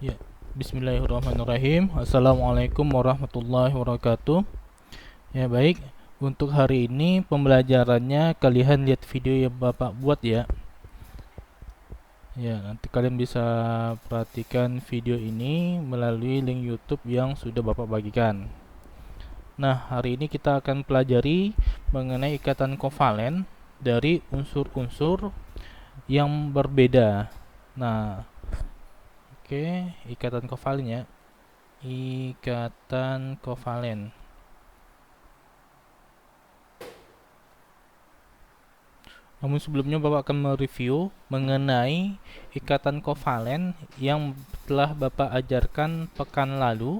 Ya, Bismillahirrahmanirrahim. Assalamualaikum warahmatullahi wabarakatuh. Ya, baik. Untuk hari ini pembelajarannya kalian lihat video yang Bapak buat ya. Ya, nanti kalian bisa perhatikan video ini melalui link YouTube yang sudah Bapak bagikan. Nah, hari ini kita akan pelajari mengenai ikatan kovalen dari unsur-unsur yang berbeda. Nah, oke, ikatan kovalen ya. Ikatan kovalen. Namun sebelumnya Bapak akan mereview mengenai ikatan kovalen yang telah Bapak ajarkan pekan lalu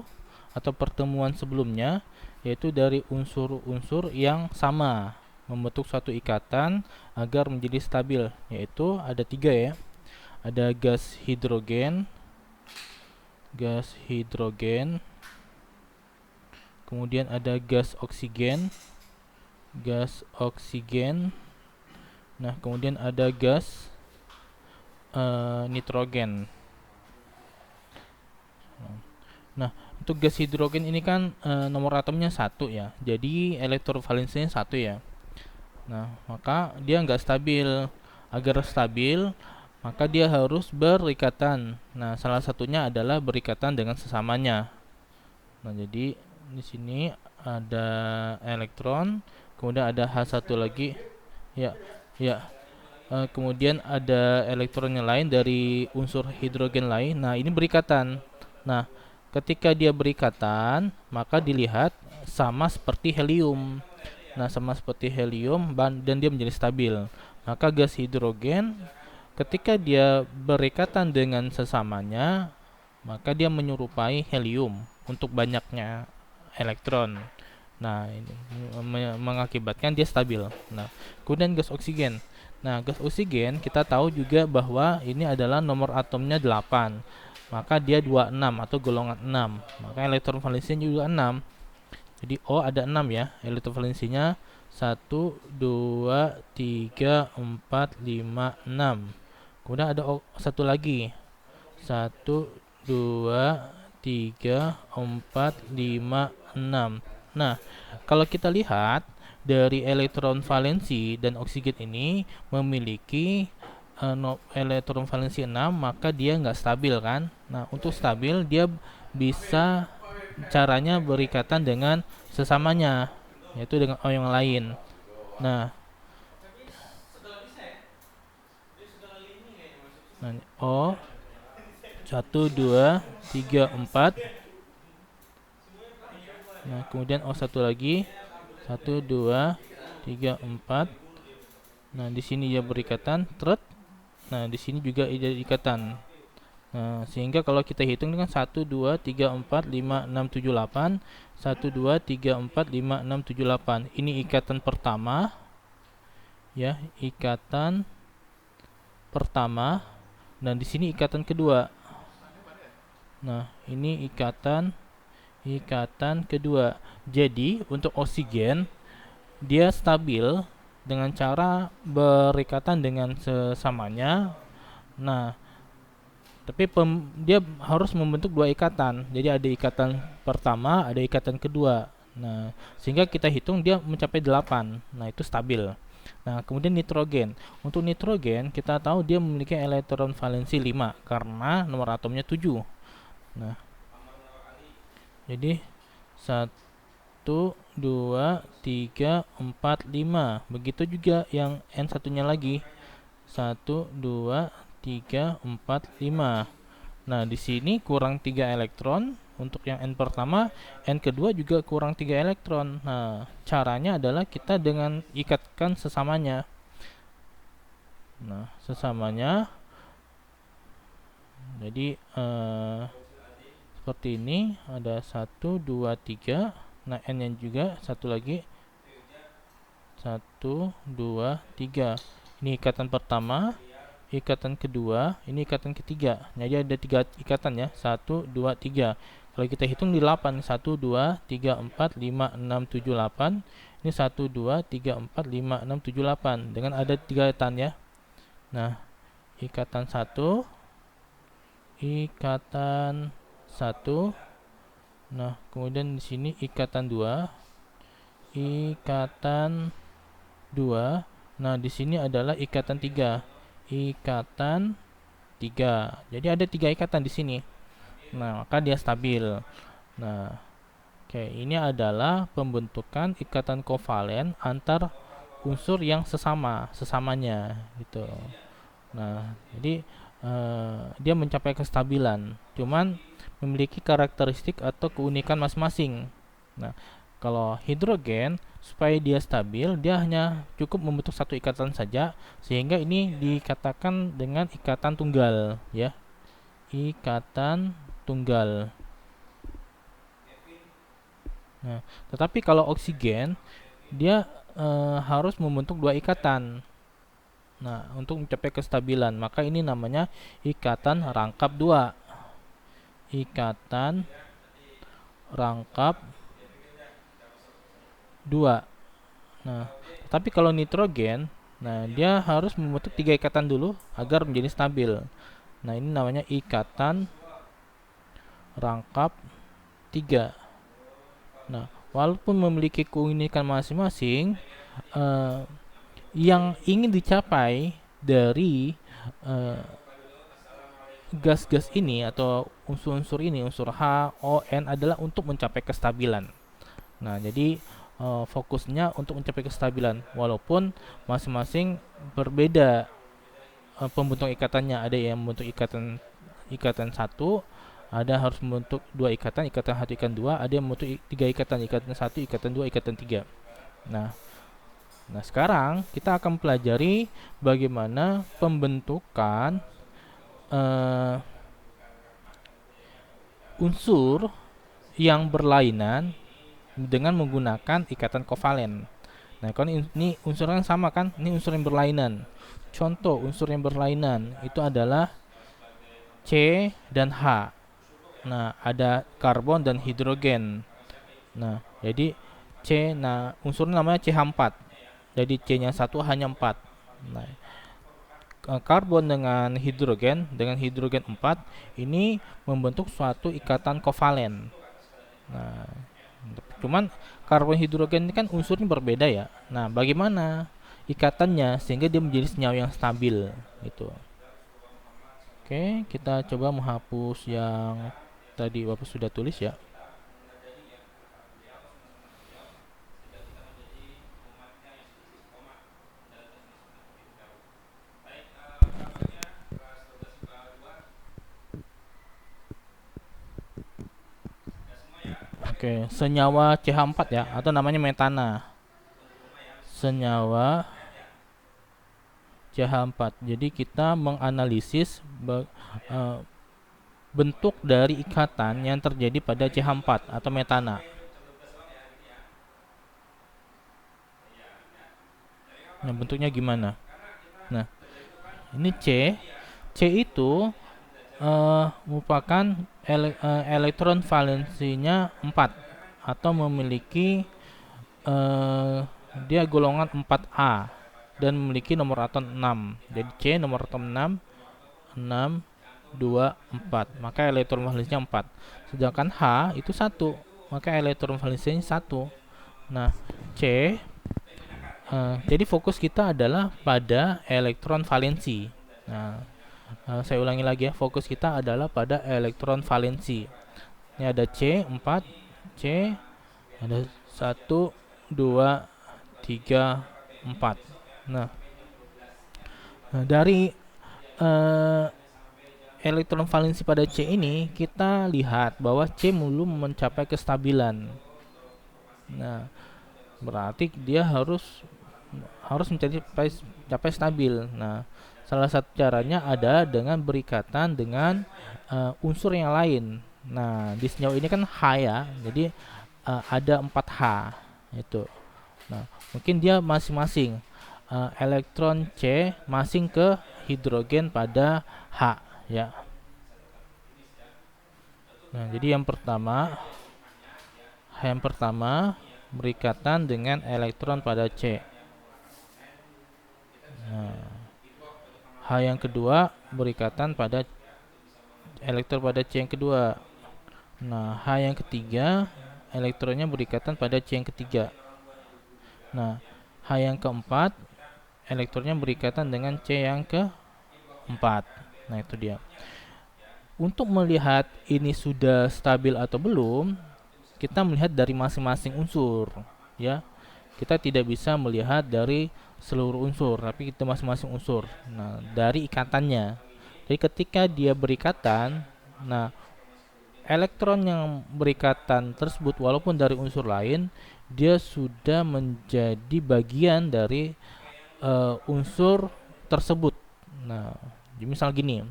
atau pertemuan sebelumnya, yaitu dari unsur-unsur yang sama membentuk suatu ikatan agar menjadi stabil, yaitu ada tiga ya. Ada gas hidrogen, kemudian ada gas oksigen. Nah, kemudian ada gas nitrogen. Nah, untuk gas hidrogen ini kan nomor atomnya satu ya, jadi elektrovalensinya satu ya. Nah, maka dia nggak stabil. Agar stabil, maka dia harus berikatan. Nah, salah satunya adalah berikatan dengan sesamanya. Nah, jadi di sini ada elektron, kemudian ada H1 lagi. Ya, ya. Kemudian ada elektron yang lain dari unsur hidrogen lain. Nah, ini berikatan. Nah, ketika dia berikatan, maka dilihat sama seperti helium. Nah, sama seperti helium dan dia menjadi stabil. Maka gas hidrogen ketika dia berikatan dengan sesamanya, maka dia menyerupai helium untuk banyaknya elektron. Nah, ini mengakibatkan dia stabil. Nah, kemudian gas oksigen. Nah, gas oksigen kita tahu juga bahwa ini adalah nomor atomnya 8. Maka dia 26 atau golongan 6. Maka elektron valensinya juga 6. Jadi O ada 6 ya. Elektron valensinya 1 2 3 4 5 6. Kemudian ada satu lagi. 1 2 3 4 5 6. Nah, kalau kita lihat dari elektron valensi dan oksigen ini memiliki elektron valensi 6, maka dia nggak stabil kan. Nah, untuk stabil dia bisa caranya berikatan dengan sesamanya, yaitu dengan O yang lain. Nah, O 1 2 3 4. Nah, kemudian O satu lagi 1 2 3 4. Nah, di sini dia berikatan, tret. Nah, di sini juga ada ikatan. Nah, sehingga kalau kita hitung dengan 1 2 3 4 5 6 7 8, 1 2 3 4 5 6 7 8. Ini ikatan pertama ya, ikatan pertama. Dan di sini ikatan kedua. Nah, ini ikatan kedua. Jadi, untuk oksigen dia stabil dengan cara berikatan dengan sesamanya. Nah, tapi dia harus membentuk dua ikatan. Jadi ada ikatan pertama, ada ikatan kedua. Nah, sehingga kita hitung dia mencapai 8. Nah, itu stabil. Nah, kemudian nitrogen. Untuk nitrogen kita tahu dia memiliki elektron valensi 5 karena nomor atomnya 7. Nah, jadi 1 2 3 4 5. Begitu juga yang N satunya lagi. 1 2 3 4 5. Nah, di sini kurang 3 elektron untuk yang N pertama, N kedua juga kurang 3 elektron. Nah, caranya adalah kita dengan ikatkan sesamanya. Nah, sesamanya. Jadi seperti ini, ada 1 2 3. Nah, N nya juga satu lagi 1 2 3. Ini ikatan pertama, ikatan kedua, ini ikatan ketiga. Jadi ada 3 ikatan ya, 1 2 3. Kalau kita hitung di 8, 1 2 3 4 5 6 7 8. Ini 1 2 3 4 5 6 7 8 dengan ada 3 ikatan ya. Nah, ikatan 1, ikatan 1. Nah, kemudian di sini ikatan 2, ikatan 2. Nah, di sini adalah ikatan 3. Ikatan 3. Jadi ada 3 ikatan di sini. Nah, maka dia stabil. Nah, oke, ini adalah pembentukan ikatan kovalen antar unsur yang sesamanya gitu. Nah, jadi dia mencapai kestabilan, cuman memiliki karakteristik atau keunikan masing-masing. Nah, kalau hidrogen supaya dia stabil, dia hanya cukup membentuk satu ikatan saja, sehingga ini dikatakan dengan ikatan tunggal, ya. Ikatan tunggal. Nah, tetapi kalau oksigen dia harus membentuk dua ikatan. Nah, untuk mencapai kestabilan, maka ini namanya ikatan rangkap 2. Ikatan rangkap 2. Nah, tapi kalau nitrogen, nah dia harus membentuk 3 ikatan dulu agar menjadi stabil. Nah, ini namanya ikatan rangkap 3. Nah, walaupun memiliki keunikan masing-masing, yang ingin dicapai dari gas-gas ini atau unsur-unsur ini, unsur H, O, N adalah untuk mencapai kestabilan. Nah, jadi fokusnya untuk mencapai kestabilan, walaupun masing-masing berbeda pembentuk ikatannya. Ada yang membentuk ikatan 1, ada harus membentuk 2 ikatan, ikatan 1, ikatan 2, ada yang membentuk 3 ikatan, ikatan 1, ikatan 2, ikatan 3. Nah, sekarang kita akan pelajari bagaimana pembentukan unsur yang berlainan dengan menggunakan ikatan kovalen. Nah, kan ini unsur yang sama kan? Ini unsur yang berlainan. Contoh unsur yang berlainan itu adalah C dan H. Nah, ada karbon dan hidrogen. Nah, jadi unsurnya namanya CH4. Jadi C-nya 1, hanya 4. Nah, karbon dengan hidrogen 4 ini membentuk suatu ikatan kovalen. Nah, cuman karbon hidrogen ini kan unsurnya berbeda ya. Nah, bagaimana ikatannya sehingga dia menjadi senyawa yang stabil gitu. Oke, kita coba menghapus yang tadi Bapak sudah tulis ya. Oke, senyawa CH4 ya, atau namanya metana. Senyawa CH4. Jadi kita menganalisis bentuk dari ikatan yang terjadi pada CH4 atau metana. Nah, bentuknya gimana? Nah, ini C. C itu merupakan elektron valensinya 4 atau memiliki dia golongan 4A dan memiliki nomor atom 6. Jadi C nomor atom 6, 6, 2, 4. Maka elektron valensinya 4. Sedangkan H itu 1, maka elektron valensinya 1. Nah, C jadi fokus kita adalah pada elektron valensi. Nah, saya ulangi lagi ya, fokus kita adalah pada elektron valensi. Ini ada C 4, C ada 1, 2, 3, 4. Nah, dari elektron valensi pada C ini kita lihat bahwa C belum mencapai kestabilan. Nah, berarti dia harus mencapai stabil. Nah, salah satu caranya ada dengan berikatan dengan unsur yang lain. Nah, di senyawa ini kan H ya, jadi ada 4H itu. Nah, mungkin dia masing-masing elektron C masing ke hidrogen pada H ya. Nah, jadi yang pertama berikatan dengan elektron pada C. Nah, H yang kedua berikatan pada elektron pada C yang kedua. Nah, H yang ketiga, elektronnya berikatan pada C yang ketiga. Nah, H yang keempat, elektronnya berikatan dengan C yang keempat. Nah, itu dia. Untuk melihat ini sudah stabil atau belum, kita melihat dari masing-masing unsur, ya. Kita tidak bisa melihat dari seluruh unsur, tapi kita masing-masing unsur. Nah, dari ikatannya. Jadi ketika dia berikatan, nah elektron yang berikatan tersebut walaupun dari unsur lain, dia sudah menjadi bagian dari unsur tersebut. Nah, misal gini,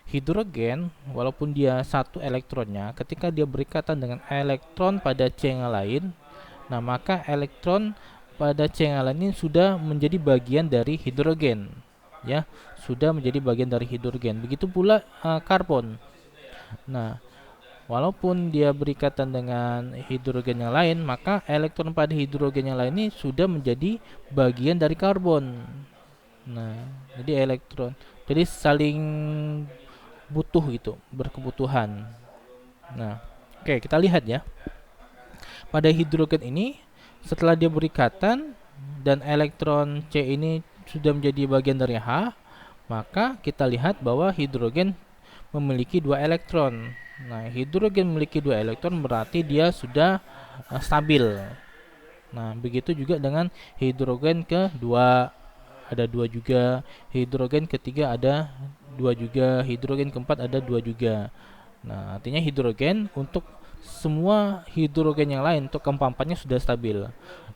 hidrogen walaupun dia satu elektronnya, ketika dia berikatan dengan elektron pada C yang lain, nah maka elektron pada C yang lain ini sudah menjadi bagian dari hidrogen, ya, sudah menjadi bagian dari hidrogen. Begitu pula karbon. Nah, walaupun dia berikatan dengan hidrogen yang lain, maka elektron pada hidrogen yang lain ini sudah menjadi bagian dari karbon. Nah, jadi jadi saling butuh gitu, berkebutuhan. Nah, oke, kita lihat ya. Pada hidrogen ini, setelah dia berikatan dan elektron C ini sudah menjadi bagian dari H, maka kita lihat bahwa hidrogen memiliki 2 elektron. Nah, hidrogen memiliki 2 elektron berarti dia sudah stabil. Nah, begitu juga dengan hidrogen kedua ada 2 juga, hidrogen ketiga ada 2 juga, hidrogen keempat ada 2 juga. Nah, artinya hidrogen untuk semua hidrogen yang lain untuk keempat-empatnya sudah stabil.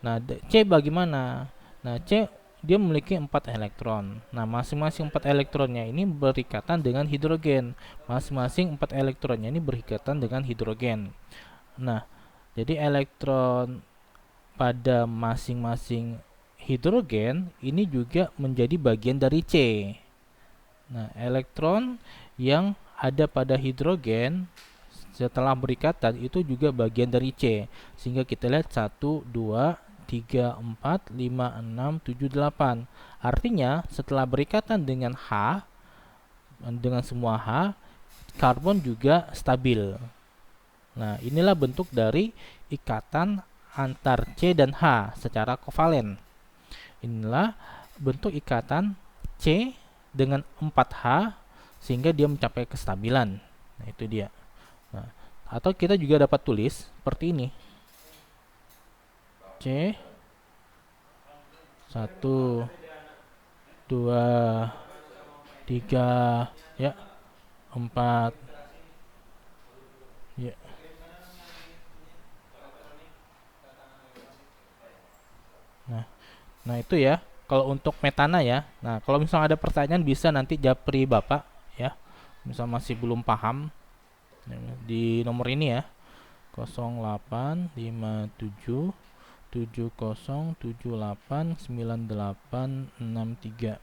Nah, C bagaimana? Nah, C dia memiliki 4 elektron. Nah, masing-masing 4 elektronnya ini berikatan dengan hidrogen. Masing-masing 4 elektronnya ini berikatan dengan hidrogen. Nah, jadi elektron pada masing-masing hidrogen ini juga menjadi bagian dari C. Nah, elektron yang ada pada hidrogen setelah berikatan itu juga bagian dari C. Sehingga kita lihat 1, 2, 3, 4, 5, 6, 7, 8. Artinya setelah berikatan dengan H, dengan semua H, karbon juga stabil. Nah, inilah bentuk dari ikatan antar C dan H secara kovalen. Inilah bentuk ikatan C dengan 4H sehingga dia mencapai kestabilan. Nah, itu dia. Nah, atau kita juga dapat tulis seperti ini. C 1 2 3 ya 4 ya. Nah itu ya kalau untuk metana ya. Nah, kalau misalnya ada pertanyaan bisa nanti japri Bapak ya. Misal masih belum paham di nomor ini ya. 0857 70789863.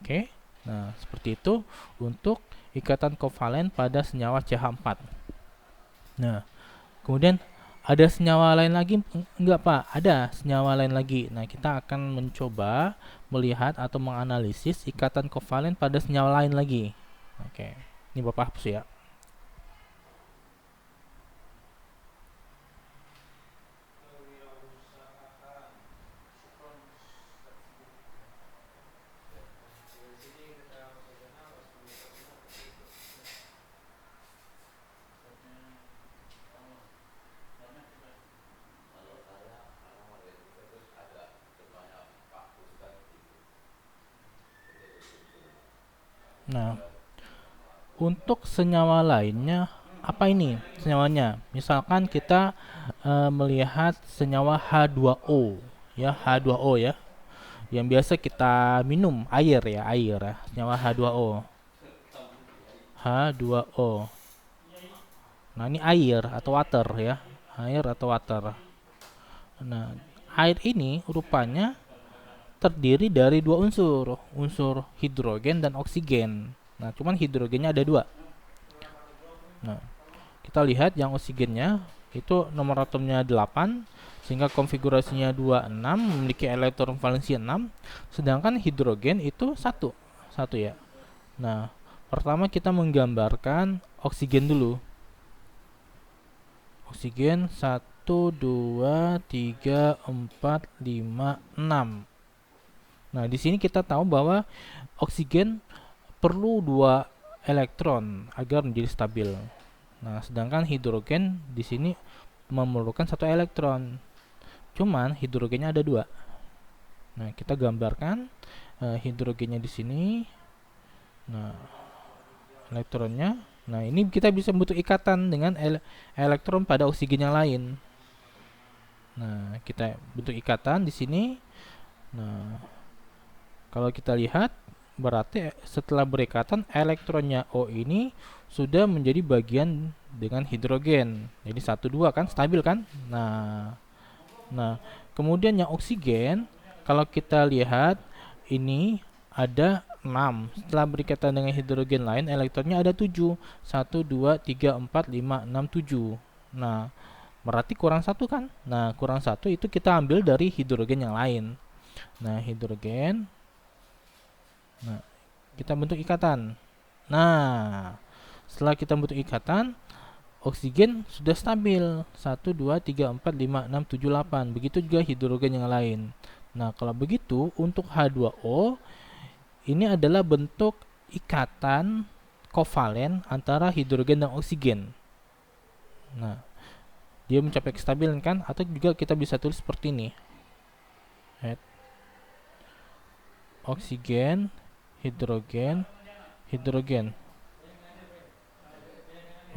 Oke. Nah, seperti itu untuk ikatan kovalen pada senyawa CH4. Nah, kemudian ada senyawa lain lagi? Enggak, Pak. Ada senyawa lain lagi. Nah, kita akan mencoba melihat atau menganalisis ikatan kovalen pada senyawa lain lagi. Oke. Ini Bapak hapus ya. Nah, untuk senyawa lainnya apa ini senyawanya? Misalkan kita melihat senyawa H2O ya, H2O ya. Yang biasa kita minum air ya, senyawa H2O. H2O. Nah, ini air atau water ya. Air atau water. Nah, air ini rupanya terdiri dari 2 unsur, unsur hidrogen dan oksigen. Nah, cuman hidrogennya ada 2. Nah, kita lihat yang oksigennya itu nomor atomnya 8 sehingga konfigurasinya 26 memiliki elektron valensi 6, sedangkan hidrogen itu 1 ya. Nah, Pertama kita menggambarkan oksigen dulu. Oksigen 1, 2, 3, 4, 5, 6. Nah, di sini kita tahu bahwa oksigen perlu 2 elektron agar menjadi stabil. Nah, sedangkan hidrogen di sini memerlukan 1 elektron. Cuman hidrogennya ada 2. Nah, kita gambarkan hidrogennya di sini. Nah, elektronnya. Nah, ini kita bisa bentuk ikatan dengan elektron pada oksigen yang lain. Nah, kita bentuk ikatan di sini. Nah, kalau kita lihat berarti setelah berikatan elektronnya O ini sudah menjadi bagian dengan hidrogen. Jadi 1 2 kan stabil kan? Nah, kemudian yang oksigen kalau kita lihat ini ada 6. Setelah berikatan dengan hidrogen lain, elektronnya ada 7. 1, 2, 3, 4, 5, 6, 7. Nah, berarti kurang 1 kan? Nah, kurang 1 itu kita ambil dari hidrogen yang lain. Nah, hidrogen. Nah, kita bentuk ikatan. Nah, setelah kita bentuk ikatan, oksigen sudah stabil. 1, 2, 3, 4, 5, 6, 7, 8. Begitu juga hidrogen yang lain. Nah, kalau begitu untuk H2O ini adalah bentuk ikatan kovalen antara hidrogen dan oksigen. Nah, dia mencapai kestabilan kan? Atau juga kita bisa tulis seperti ini. Oksigen, hidrogen, hidrogen.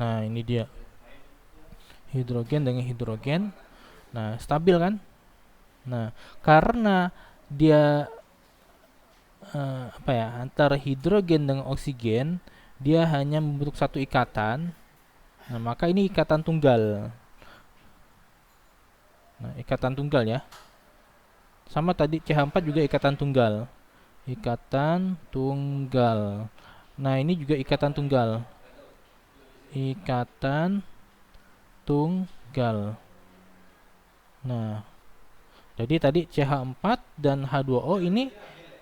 Nah, ini dia. Hidrogen dengan hidrogen. Nah, stabil kan? Nah, karena dia antara hidrogen dengan oksigen dia hanya membentuk 1 ikatan. Nah, maka ini ikatan tunggal. Nah, ikatan tunggal ya. Sama tadi CH4 juga ikatan tunggal. Ikatan tunggal. Nah, ini juga ikatan tunggal. Ikatan tunggal. Nah, jadi tadi CH4 dan H2O ini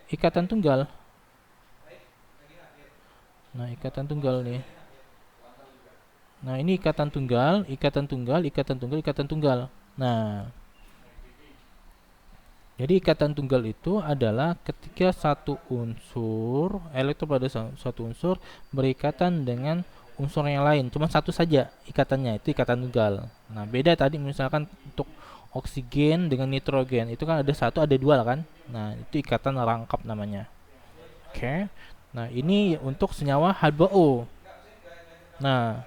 ikatan tunggal. Nah, ikatan tunggal nih. Nah, ini ikatan tunggal, ikatan tunggal, ikatan tunggal, ikatan tunggal. Nah, jadi ikatan tunggal itu adalah ketika satu unsur, elektron pada satu unsur berikatan dengan unsur yang lain. Cuma satu saja ikatannya, itu ikatan tunggal. Nah, beda tadi misalkan untuk oksigen dengan nitrogen, itu kan ada 1, ada 2 kan. Nah, itu ikatan rangkap namanya. Oke. Nah, ini untuk senyawa H2O. Nah,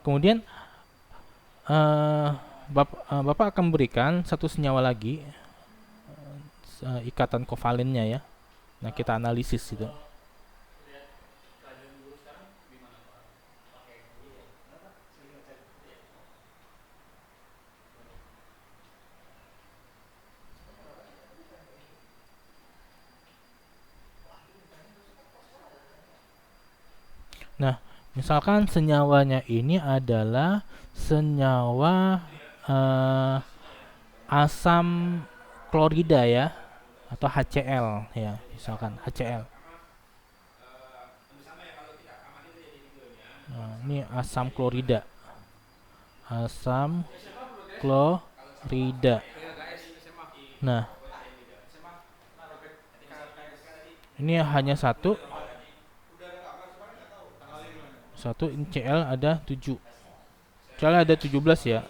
kemudian Bapak akan berikan satu senyawa lagi ikatan kovalennya ya. Nah, kita analisis itu. Nah, misalkan senyawanya ini adalah senyawa asam klorida ya, atau HCl ya, misalkan HCl. Nah, ini asam klorida. Asam klorida. Nah, ini hanya satu. Ini Cl ada 7. Cl ada 17 ya.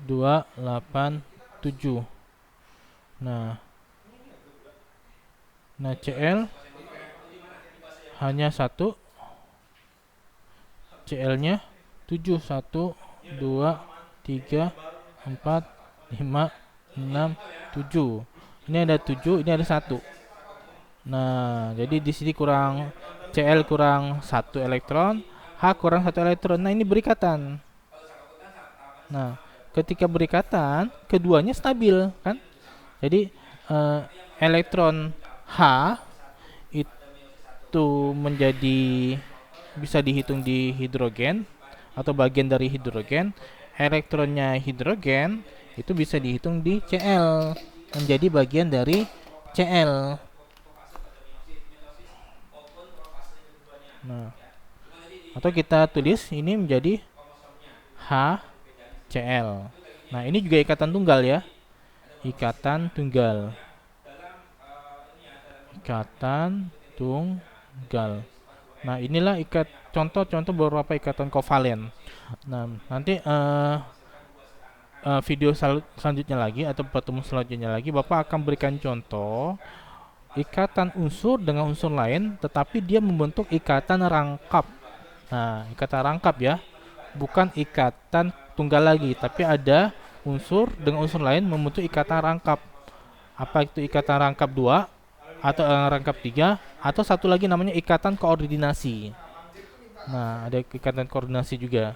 2, 8, 7. Nah, Cl hanya 1. Cl-nya 7. 1, 2, 3, 4, 5, 6, 7. Ini ada 7, ini ada 1. Nah, jadi di sini kurang Cl kurang 1 elektron, H kurang 1 elektron. Nah, ini berikatan. Nah, ketika berikatan, keduanya stabil kan? Jadi elektron H itu menjadi bisa dihitung di hidrogen atau bagian dari hidrogen. Elektronnya hidrogen itu bisa dihitung di Cl, menjadi bagian dari Cl. Nah, atau kita tulis ini menjadi HCl. Nah, ini juga ikatan tunggal ya. Ikatan tunggal. Ikatan tunggal. Nah, inilah contoh-contoh beberapa ikatan kovalen. Nah, nanti video selanjutnya lagi atau pertemuan selanjutnya lagi Bapak akan berikan contoh ikatan unsur dengan unsur lain tetapi dia membentuk ikatan rangkap. Nah, ikatan rangkap ya, bukan ikatan tunggal lagi, tapi ada unsur dengan unsur lain membentuk ikatan rangkap. Apa itu ikatan rangkap 2 atau rangkap 3 atau satu lagi namanya ikatan koordinasi. Nah, ada ikatan koordinasi juga.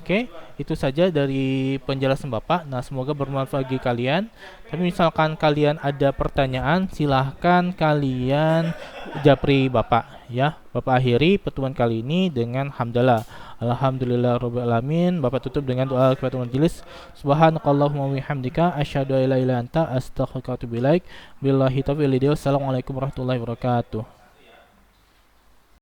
Oke, itu saja dari penjelasan Bapak. Nah, semoga bermanfaat bagi kalian. Tapi misalkan kalian ada pertanyaan, silahkan kalian japri Bapak ya. Bapak akhiri pertemuan kali ini dengan hamdalah. Alhamdulillahirabbil alamin. Bapak tutup dengan doa kifaratul majelis. Subhanakallahumma wa bihamdika asyhadu an la ilaha illa anta astaghfiruka wa atubu ilaik. Billahi taufiq wal hidayah. Assalamualaikum warahmatullahi wabarakatuh.